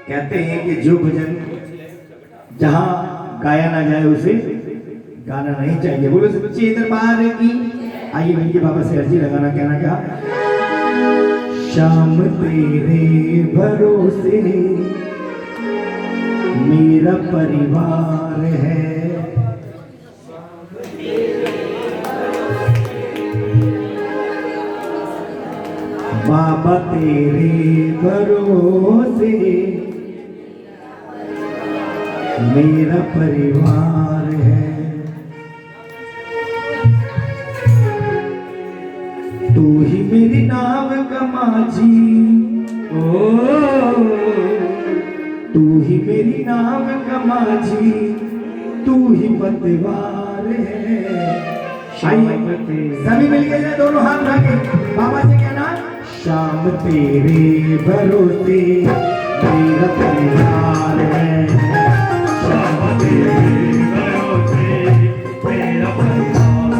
कहते हैं कि जो भजन जहां गाया ना जाए उसे गाना नहीं चाहिए। बोलो सच्चे दरबार की। आइए मिलके बाबा से अर्जी लगाना, कहना क्या, शाम तेरे भरोसे मेरा परिवार है, बाबा तेरे भरोसे मेरा परिवार है, तू ही मेरी नाव का माझी, ओ तू ही मेरी नाव का माझी, तू ही पतवार है। सभी मिलके जाए, दोनों हाथ उठा के बाबा से कहना, शाम तेरे भरोसे मेरा परिवार है, शाम तेरे भरोसे मेरा परिवार,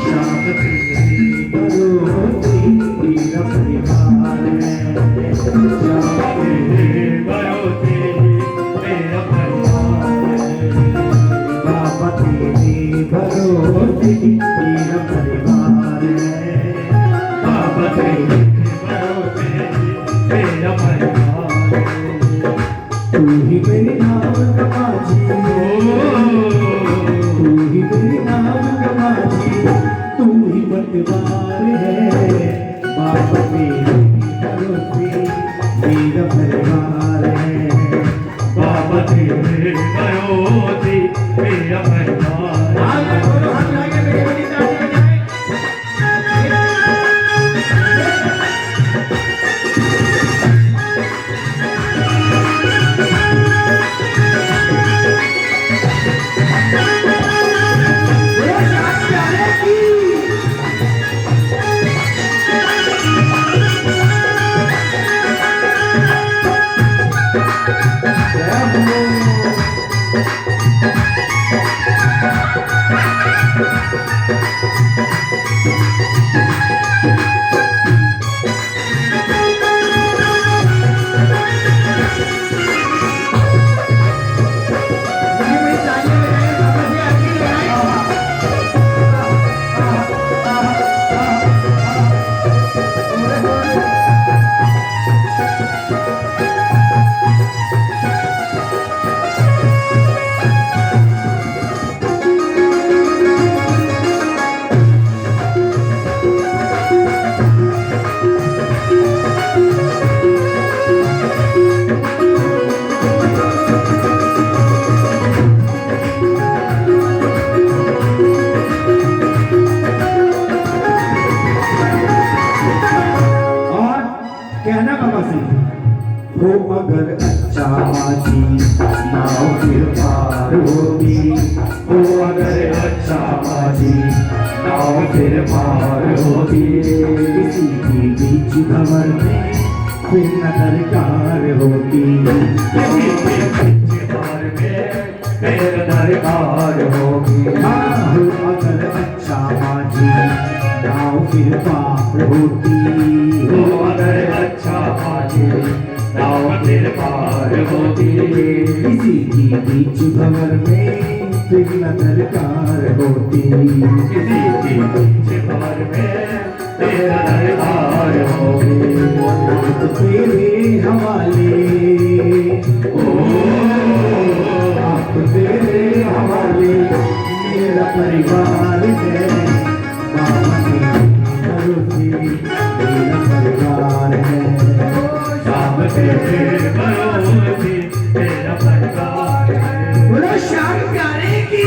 शाम तेरे भरोसे मेरा परिवार है, शाम तेरे भरोसे मेरा परिवार है, बाबा तेरे भरोसे मेरा परिवार है, बाबा तेरे भरोसे मेरा परिवार है, तू ही मेरी नाव का माझी, तू ही मेरी नाव का माझी, तू ही पतवार है, बाबा तेरे भरोसे मेरा परिवार है, बाबा तेरे भरोसे मेरा परिवार है। कहना बाबा से, हो अगर अच्छा माझी नाव फिर पार होगी, हो अगर अच्छा माझी नाव फिर पार होती किसी की बीच भंवर में फिर न दरकार होती किसी के बीच भंवर में फिर दरकार होगी हाँ हो अगर अच्छा माझी नाव फिर पार होती हो अगर अच्छा माझी नाव फिर पार होती किसी की बीच भंवर में फिर न दरकार होती किसी की बीच भंवर में फिर दरकार होगी तो तेरे हवाले ओ आप तेरे हवाले मेरा परिवार है बाबा के भरोसे मेरा परिवार है शाम तेरे भरोसे मेरा परिवार है बोलो श्याम प्यारे की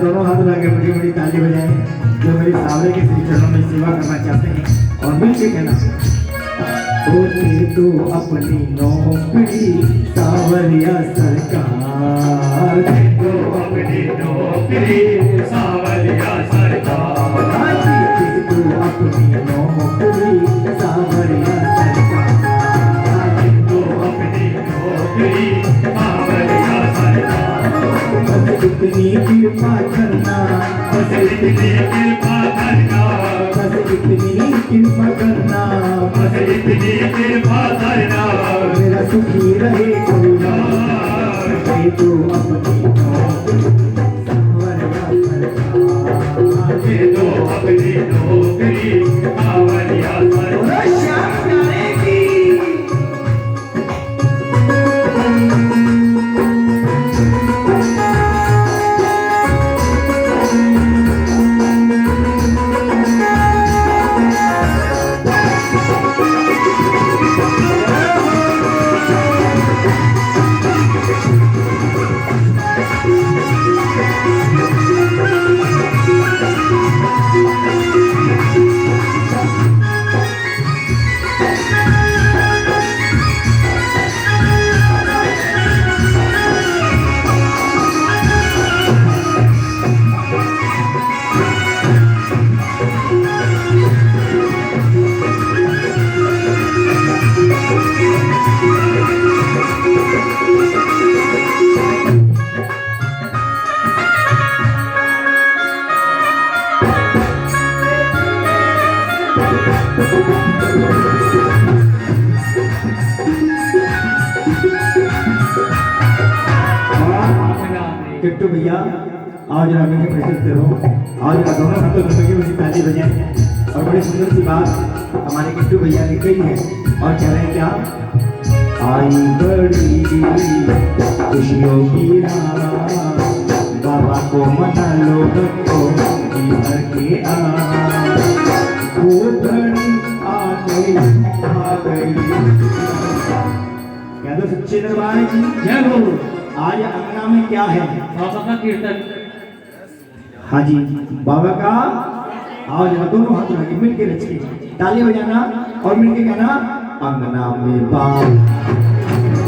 दोनों हाथ लगे बड़ी बड़ी ताली बजाएं जो मेरे सावरे के श्री चरणों में सेवा करना चाहते हैं और मिलके कहना होती तो अपनी नौकरी सावरिया सरकार तो अपनी नौकरी सावरिया सरकार तो अपनी नौकरी सावरिया सरकार तो अपनी नौकरी सावरिया सरकार इतनी कृपा करना बस इतनी कृपा करना बस इतनी कृपा करना बस इतनी कृपा करना मेरा सुखी रहे कोई तो अपनी तो अपनी नौकरी सावरिया सरकार किट्टू भैया आज रामी के प्रसिद्ध हो आज दोनों हाथों में मुझे ताली बजाएं और बड़ी सुंदर सी बात हमारे किट्टू भैया ने कही है और कह रहे हैं क्या आई बड़ी खुशियों की रात बाबा को मना लो को भर के आ वो घड़ी आ गई क्या तो सच्चे दरबार की जय हो। आज अंगना में क्या है बाबा का कीर्तन हाँ जी बाबा का आज दोनों हाथ लगे मिलके रच के ताली बजाना और मिलके कहना अंगना में बाबा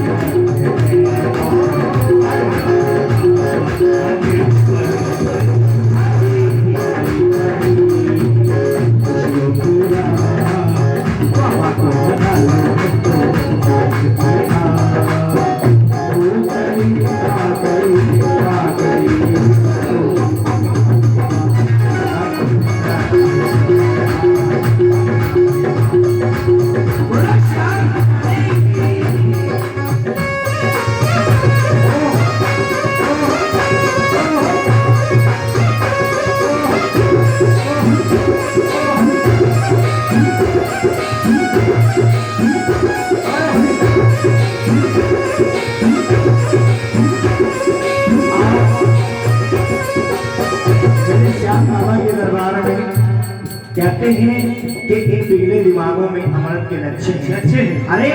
कहते हैं कि इन बिगड़े दिमागों में अमृत के लक्षण हैं। अच्छे हैं। अरे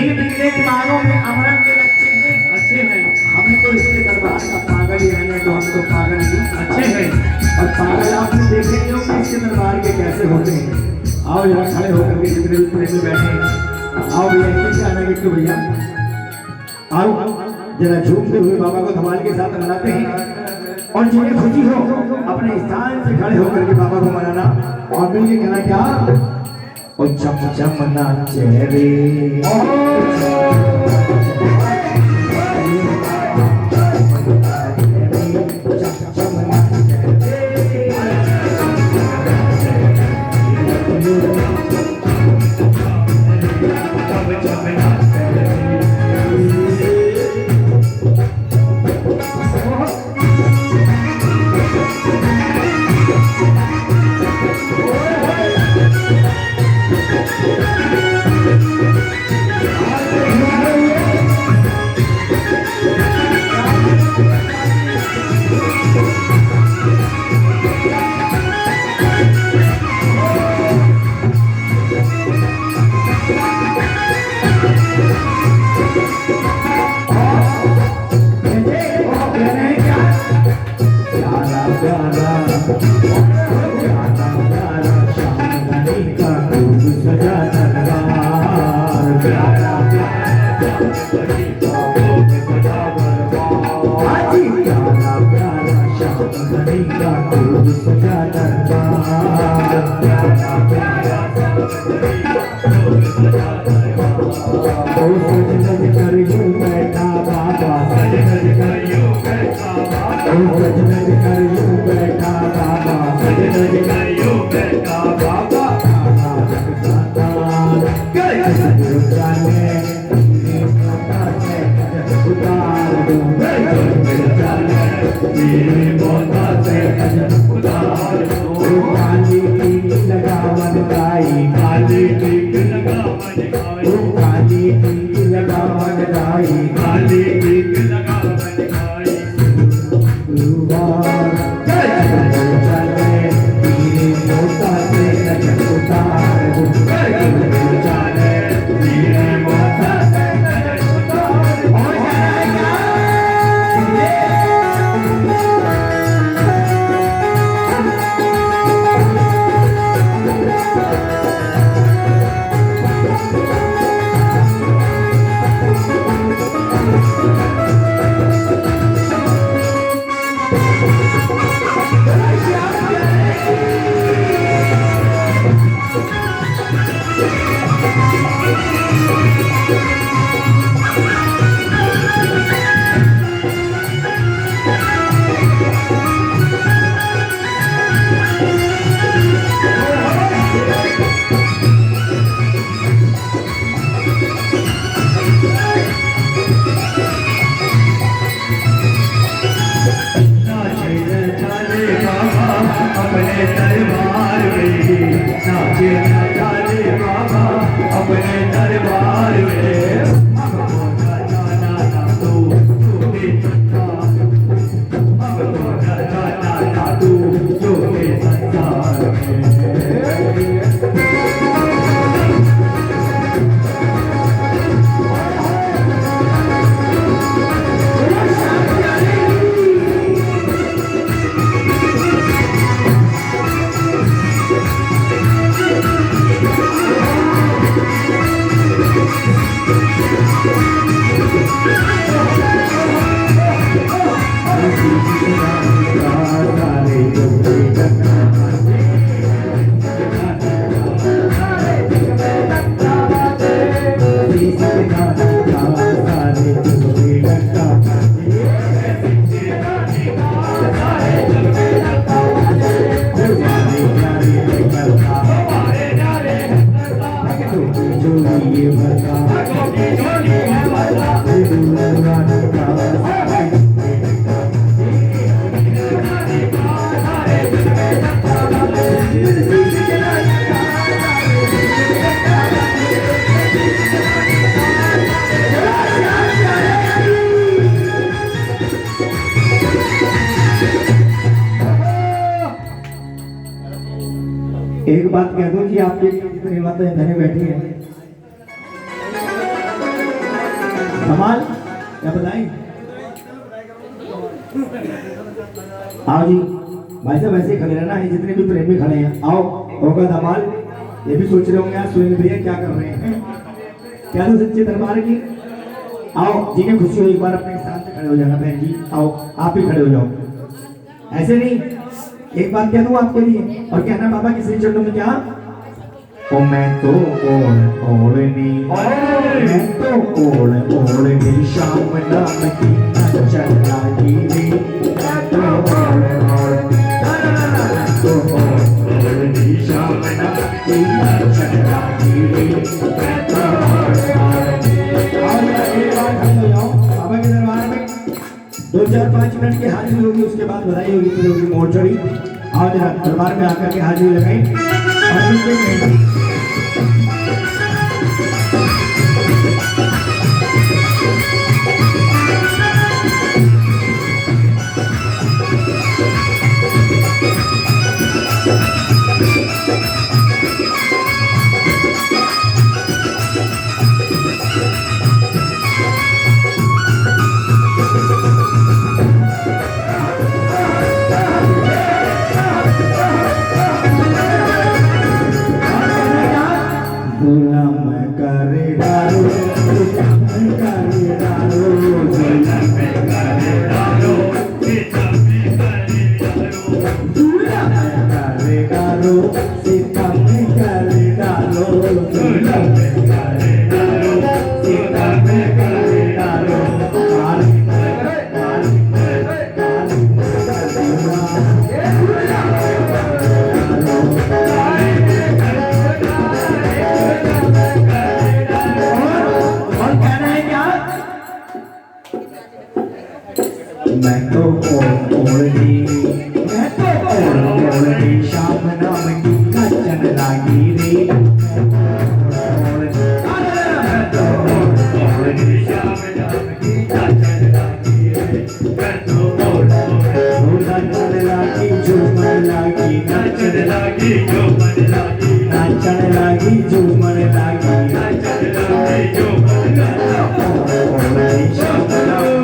इन बिगड़े दिमागों में अमृत के लक्षण हैं। अच्छे हैं। हम तो इसके दरबार का पागल ही रहने तो हम तो पागल ही अच्छे हैं। और पागल आपने देखे नहीं होंगे इसके दरबार के कैसे होते हैं। आओ जरा खड़े होकर के जितने भी प्रेमी बैठे हैं आओ भैया इनसे आना बिट्टू भैया आओ जरा झूमते हुए बाबा को धमाल के साथ मनाते हैं और जिन्हें खुशी हो अपने स्थान से खड़े होकर के बाबा को मनाना और मिलके कहना क्या और चम चम नाचे रे एक बात कह दूं कि आपके जितने माता धने बैठी हैं कमाल क्या बताएं। आओ जी भाई साहब ऐसे खड़े रहना है, जितने भी प्रेमी खड़े हैं आओ। होगा धमाल। ये भी सोच रहे होंगे यार सुरेंद्र भैया क्या कर रहे हैं, क्या तो सच्चे दरबार की। आओ जिन्हें खुशी हो एक बार अपने स्थान से खड़े हो जाना। बहन जी आओ आप भी खड़े हो जाओ, ऐसे नहीं। एक बात कह दूं आपके लिए और कहना बाबा के श्री चरणों में क्या, ओ मैं तो ओढ़नी मैं तो ओढ़नी शाम नाम की चढ़ा की रे, मैं तो ओढ़नी शाम नाम की चढ़ा की रे, मैं तो बाबा के दरबार में 2-4-5 मिनट की हाजिरी होगी, उसके बाद बधाई होगी, फिर होगी मोड़ चढ़ी। आओ जरा दरबार में आकर के हाजिरी लगाई और मैं तो ओढ़नी शाम नाम की चढ़ लागी रे, झूमर लागी नाचन लागी झूमर लागी नाचन लागी झूमर लागी नाचन लागी झूमर लागी शाम नाम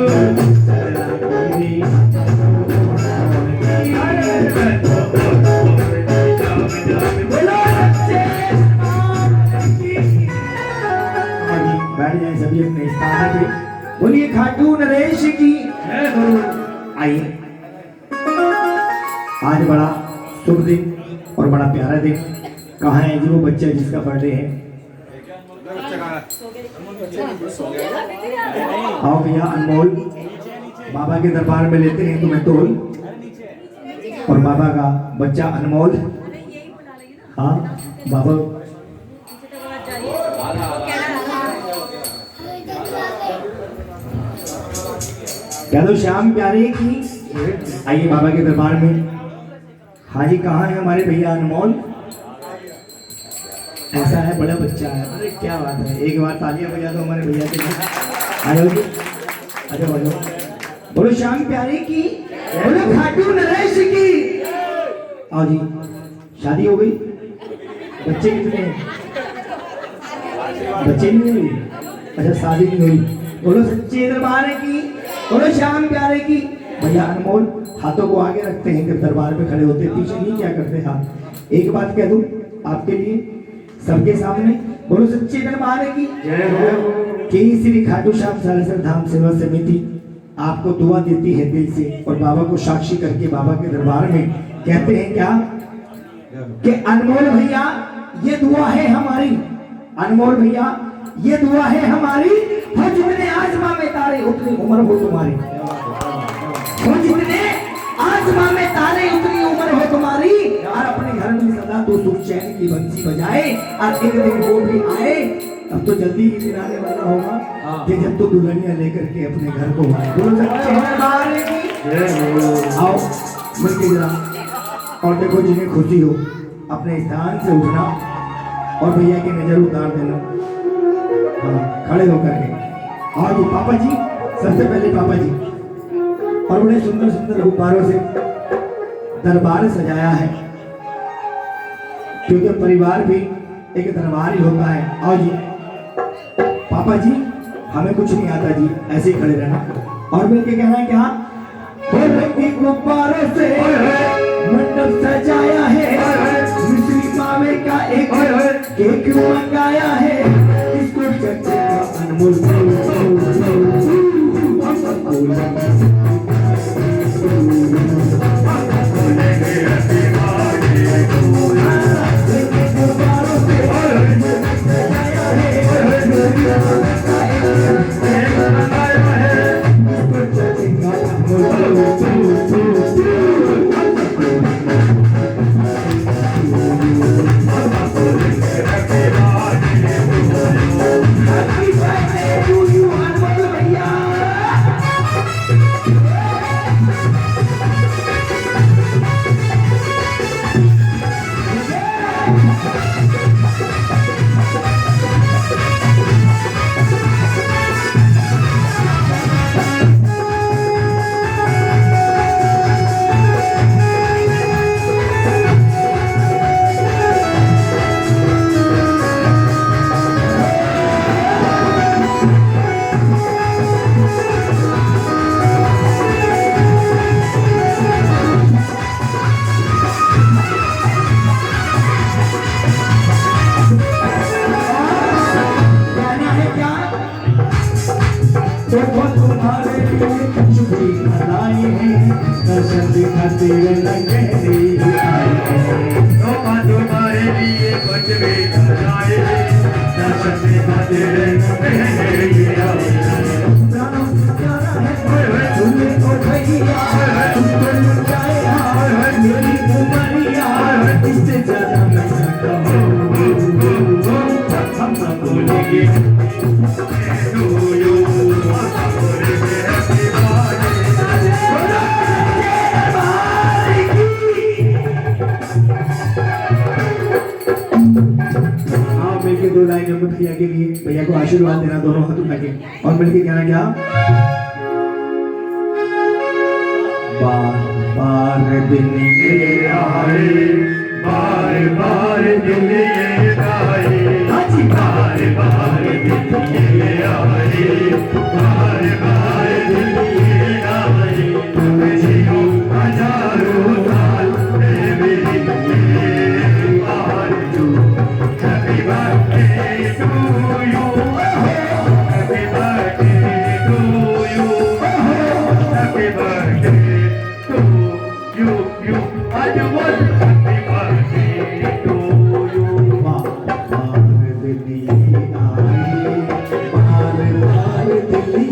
बैठ जाए सभी अपने स्थान पे। बोलिए खाटू नरेश की। आइए आज बड़ा शुभ दिन और बड़ा प्यारा दिन। कहाँ है जी वो बच्चा जिसका बर्थडे है? आओ भैया अनमोल बाबा के दरबार में लेते हैं तुम्हें तोल, और बाबा का बच्चा अनमोल। हाँ बाबा क्या तो श्याम प्यारे की। आइए बाबा के दरबार में। हाँ जी कहाँ है हमारे भैया अनमोल? ऐसा है बड़ा बच्चा है, अरे क्या बात है। एक बार तालियां बजा दो हमारे भैया के लिए। आ जाओ जी आ जाओ आ जाओ। बोलो श्याम प्यारे की, बोलो खाटू नरेश की। आओ जी शादी हो गई, बच्चे कितने हैं? बच्चे नहीं हुई, अच्छा शादी नहीं हुई। बोलो सच्चे दरबार की, बोलो श्याम प्यारे की। भैया अनमोल हाथों को आगे रखते हैं जब दरबार पे खड़े होते, पीछे नहीं क्या करते हाथ। एक बात कह दूं आपके लिए सबके सामने, बोलो सच्चे दरबार की कि श्री खाटू श्याम सालेसर धाम सेवा समिति आपको दुआ देती है दिल से, और बाबा को साक्षी करके बाबा के दरबार में कहते हैं क्या कि अनमोल भैया ये दुआ है हमारी, अनमोल भैया ये दुआ है हमारी, हो जितने आसमां में तारे उतनी उम्र हो तुम्हारी, हो जितने आसमां में तारे उतनी उम्र हो तुम्हारी, और अपने घर में सदा तो सुख चैन की बंसी बजाए, और एक दिन वो भी आए। अब तो जल्दी ही दिन आने वाला होगा कि जब तो दुल्हनियां लेकर के अपने घर को आए। बोलो सच्चे दरबार की। आओ मिलके जरा, और देखो जिन्हें खुशी हो अपने स्थान से उठना और भैया की नजर उतार देना। हाँ खड़े होकर के। और ये पापा जी सबसे पहले पापा जी, और बड़े सुंदर सुंदर गुब्बारों से दरबार सजाया है। क्योंकि परिवार भी एक दरबार ही होता है। और जी पापा जी हमें कुछ नहीं आता जी, ऐसे ही खड़े रहना और मिलके कहना है क्या, रंगी गुब्बारों से मंडप सजाया है, मिश्री मावे का एक केक मंगाया है, इसको चर्चे का अनमोल तुम्हारे लिए चुपी खलाई है, दर्शन दिखाते लगे आए तुम्हारे लिए कुछ भी खलाई है, दर्शन दिखाते लगे आए प्राणों प्यारा है तुम्हें तो भैया तुमको मिल जाएगा मेरी उमरिया, इससे ज्यादा मैं सकता हूँ हम सब बोलेंगे दो लाइन अमृत भैया के लिए, भैया को आशीर्वाद देना दोनों हाथ उठा के और मिलके कहना क्या, बार बार दिन ये आए, बार बार दिन ये आए, बार बार दिन ये आए, बार बार दिन ये आए, जियो हजारों साल मेरी आरज़ू। Happy birthday to you, happy birthday to you, happy birthday to you, I want happy birthday to you. बार दिल्ली आए, बार दिल्ली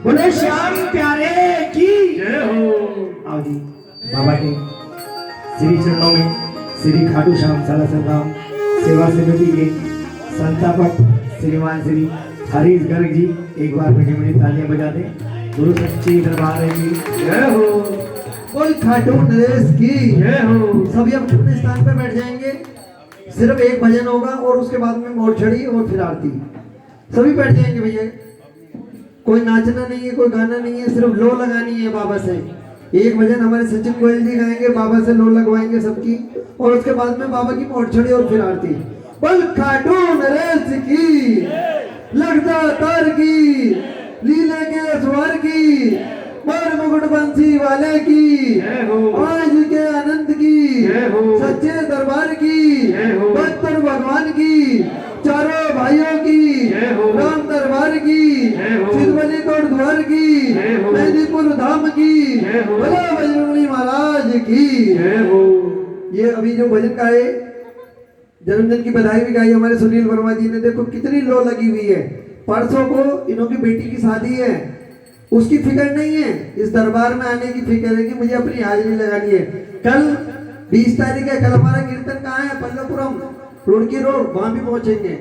बोले श्याम प्यारे की जय हो। आओ जी बाबा के श्री चरणों में श्री खाटू श्याम साला सरदाम सेवा समिति के संस्थापक श्रीमान श्री हरीश गर्ग जी एक बार मीठी मीठी तालियां बजा दें। गुरु सच्ची दरबार की जय हो। बोल खाटू नरेश की जय हो। सभी हम अपने स्थान पे बैठ जाएंगे। सिर्फ एक भजन होगा और उसके बाद में मोड़ छड़ी और फिर आरती। सभी बैठ जाएंगे भैया। कोई नाचना नहीं है, कोई गाना नहीं है, सिर्फ लो लगानी है बाबा से। एक भजन हमारे सचिन गोयल जी गाएंगे, बाबा से लो लगवाएंगे सबकी, और उसके बाद में बाबा की मोड़ छड़ी और फिर आरती। बोल खाटू नरेश की लगता तार की लीले के स्वर की मोर मुकुट बंसी वाले की आज के आनंद की सच्चे दरबार की बहत्तर भगवान की चारों भाइयों की राम दरबार की सिद्धवली तोड़ द्वार की मेहंदीपुर धाम की भला बजरंगबली महाराज की। ये अभी जो भजन गाए जन्मदिन की बधाई भी गाई हमारे सुनील वर्मा जी ने। देखो कितनी लो लगी हुई है। परसों को इन्हों की बेटी की शादी है, उसकी फिक्र नहीं है, इस दरबार में आने की फिक्र है कि मुझे अपनी हाजिरी लगानी है। कल 20 तारीख है, कल हमारा कीर्तन कहाँ है? पल्लवपुरम रुड़की रोड, वहां भी पहुंचेंगे।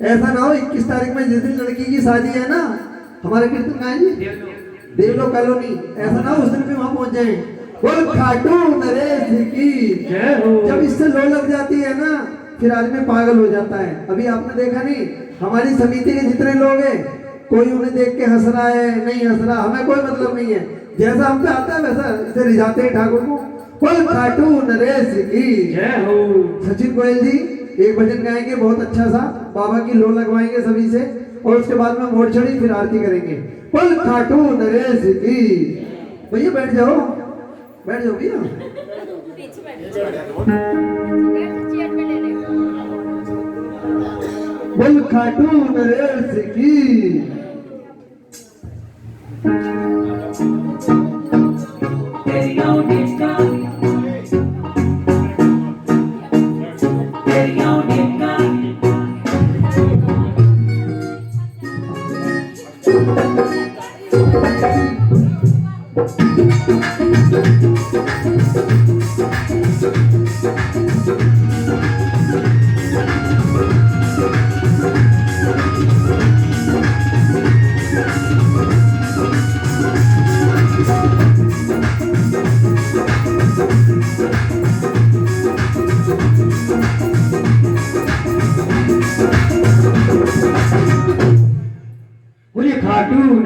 ऐसा ना हो 21 तारीख में जिस दिन लड़की की शादी है ना, हमारा कीर्तन कहाँ है जी? देवलोक कॉलोनी। ऐसा ना हो उस दिन भी वहां पहुंच जाए। बोल खाटू नरेश की जय हो। जब इससे लो लग जाती है ना फिर आदमी पागल हो जाता है। अभी आपने देखा नहीं, हमारी समिति के जितने लोग हैं कोई उन्हें देख के हंस रहा है, नहीं हंस रहा, हमें कोई मतलब नहीं है। जैसा हम पे आता है वैसा इसे रिझाते हैं ठाकुर को। बोल खाटू नरेश की जय हो। सचिन गोयल जी एक भजन गाएंगे बहुत अच्छा सा, बाबा की लो लगवाएंगे सभी से, और उसके बाद में मोड़ चढ़ी फिर आरती करेंगे। बोल खाटू नरेश की। भैया बैठ जाओ, बैठ जाओ भैया। बोल खाटू नरेश की।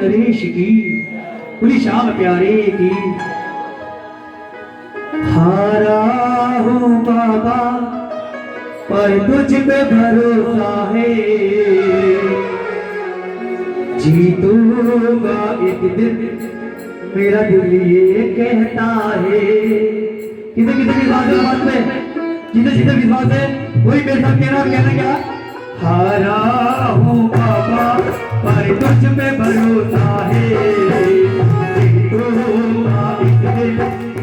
नरेश की, बोली श्याम प्यारे की। हारा हूँ बाबा पर तुझ पे भरोसा है, जीतूंगा एक दिन मेरा दिल ये कहता है। कितने कितने विश्वास है बात में, जितने जितने विश्वास है वही मेरे साथ कहना, कहना क्या, हारा हूँ बाबा पर तुझ पे भरोसा है, जीतूंगा एक दिन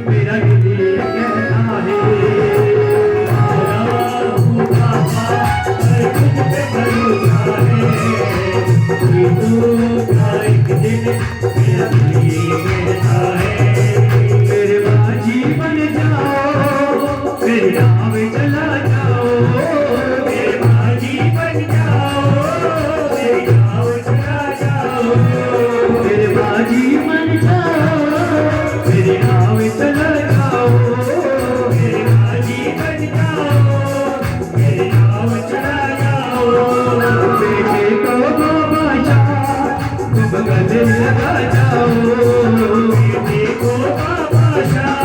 मेरा दिल ये कहता है। हारा हूँ बाबा पर तुझ पे भरोसा है, जीतूंगा एक दिन मेरा दिल ये कहता है। मेरे बाजी बन जाओ, मेरे नाम चला जाओ, मेरे बाजी बन जाओ, मेरे नाम चला जाओ, मेरे बाजी बन जाओ, मेरे नाम चला जाओ, मेरे बाजी बन जाओ, मेरे नाम चला जाओ। बेटे को बादशाह तुम गले लगा जाओ, बेटे को बादशाह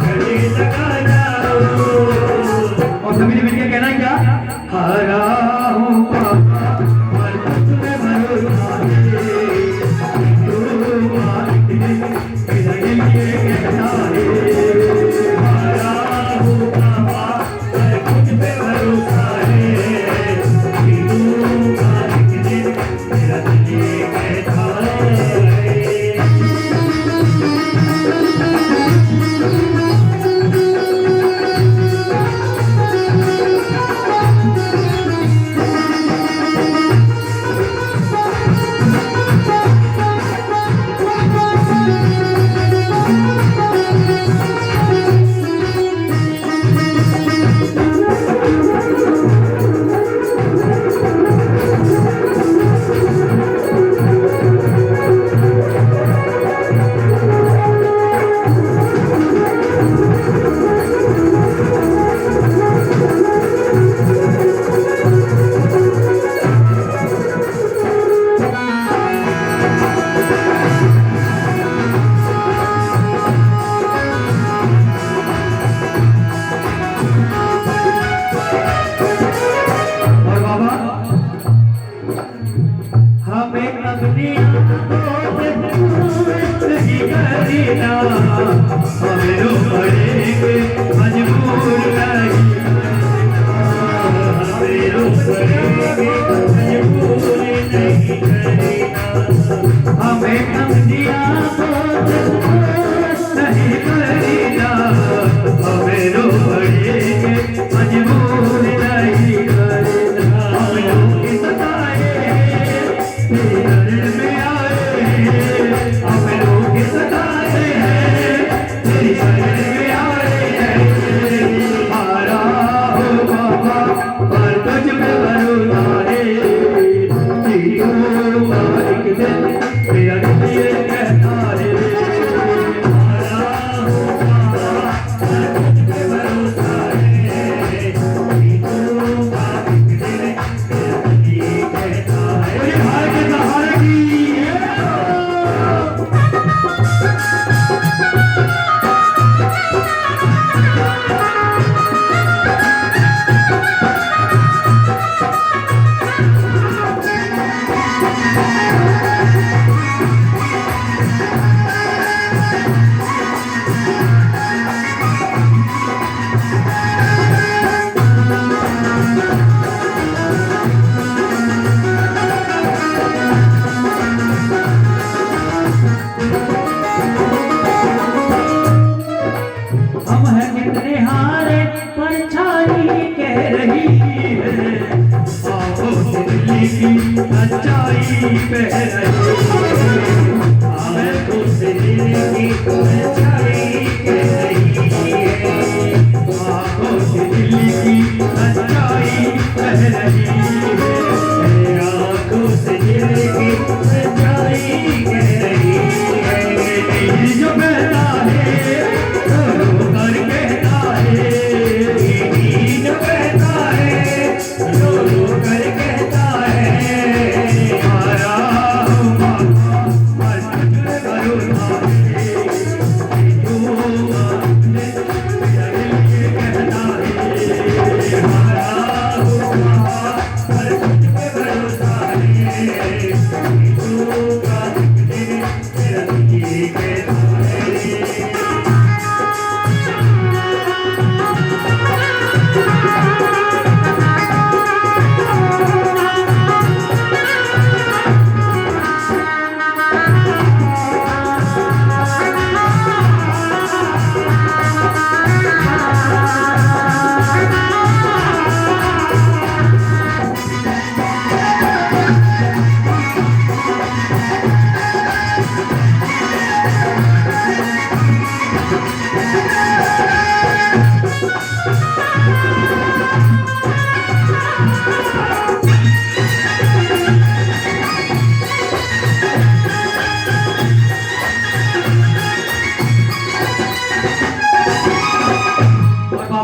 गले लगा जाओ। और सभी ने मिलकर कहना है क्या, हारा हूँ पापा पर तुझ पे भरोसा है, जीतूंगा एक दिन मेरा दिल ये कहता है। हारा हूँ पापा पर तुझ पे भरोसा है, जीतूंगा एक दिन मेरा दिल ये कहता है।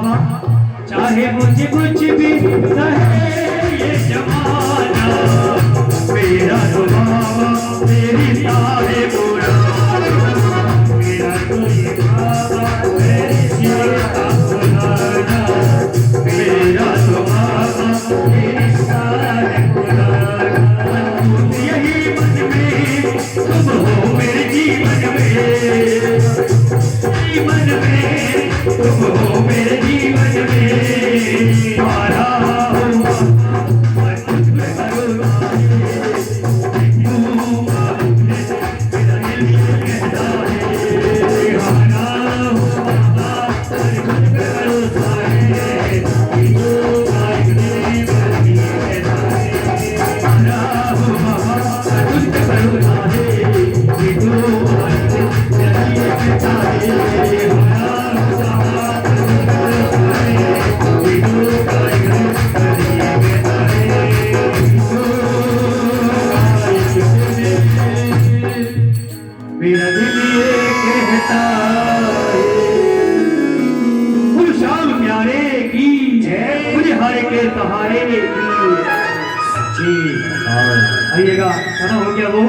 बाबा चाहे मुझे कुछ भी कहे ये जमाना, मेरा तो बाबा मेरी सारे बुरा, मेरा तो ये बाबा मेरी सीता बुलाना, मेरा तो बाबा मेरी सारे बुलाना। यही मन में तुम हो मेरे जीवन में, जीवन में तुम हो मेरे जीवन में, मारा हुआ मैं तुझ पे करूँगा, तू मेरा दिल कहता है, हारा हुआ मैं तुझ पे करूँगा, तू मेरी कहता है, हारा हुआ मैं तुझ पे करूँगा, तू मेरी कहता है, मेरा दिल ये कहता है, मुझे शाम प्यारे की मुझे हारे के सहारे की जी। आइएगा खाना हो गया वो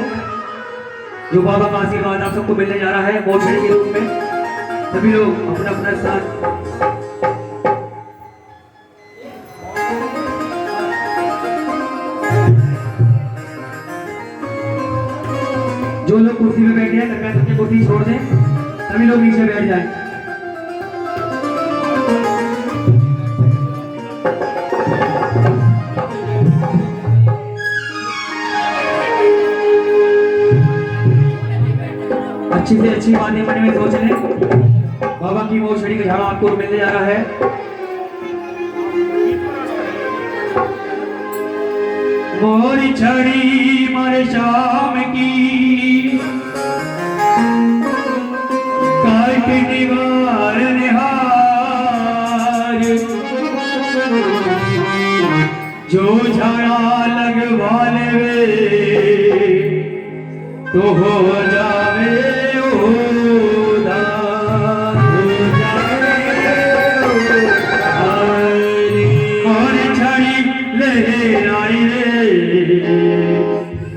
जो बाबा का आशीर्वाद आप सबको मिलने जा रहा है मोक्षणी के रूप में। सभी लोग अपना अपना स्थान जो लोग कुर्सी में बैठे हैं कृपया अपनी कुर्सी छोड़ दें, सभी लोग नीचे बैठ जाएं। अच्छी से अच्छी बातें मन में सोच लें। बाबा की मोक्षणी का झाड़ा आपको मिलने जा रहा है। मोरी छड़ी मारे शाम की काट निवार निहार, जो झाड़ा लगवा ले तो हो जावे उदार, हो जावे उदार। मोरी छड़ी लहराई रे,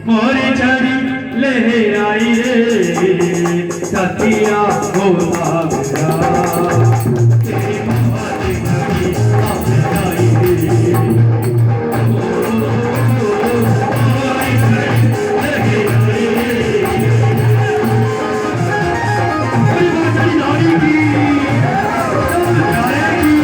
मोरी छड़ी लहराई रे, सतिया होता मेरा तेरी मोहब्बत की अफजाई रे, मोरी छड़ी लहराई रे, मोरी छड़ी लाड़ी की जाएगी।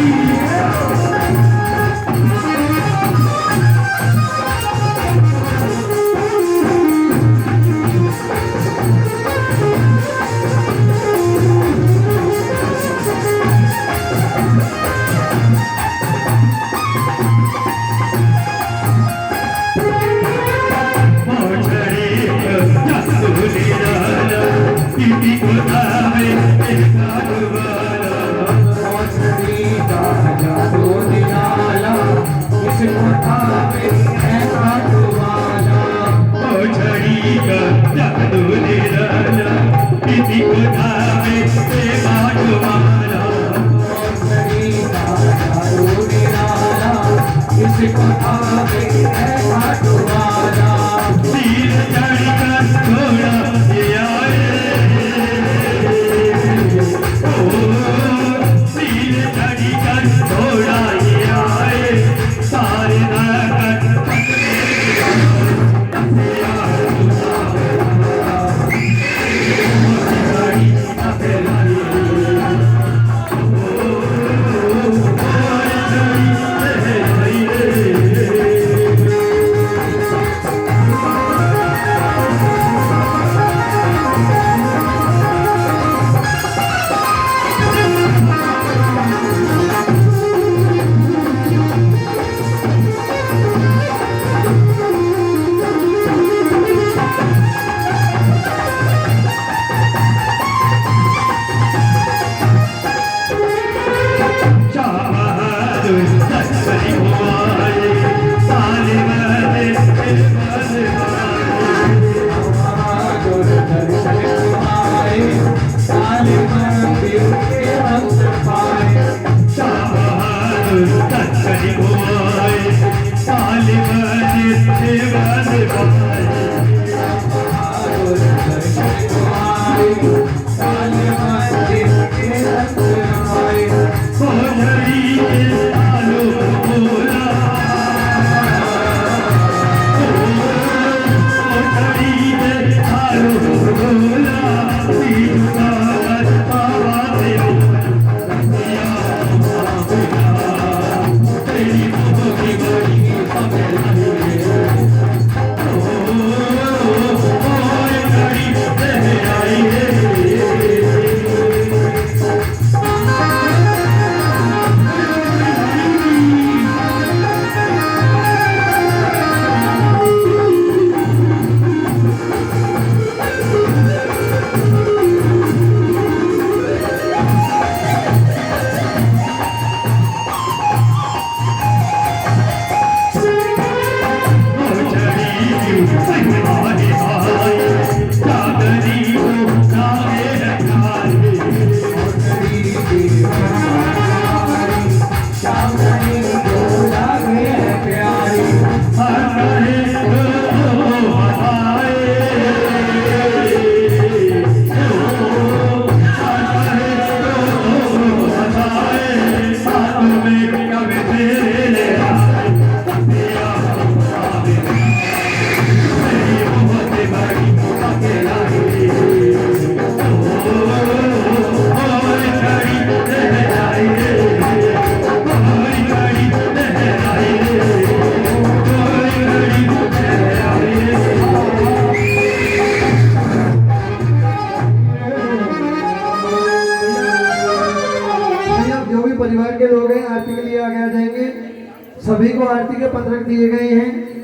भी परिवार के लोग हैं आरती के लिए आगे आ जाएंगे। सभी को आरती के पत्रक दिए गए हैं।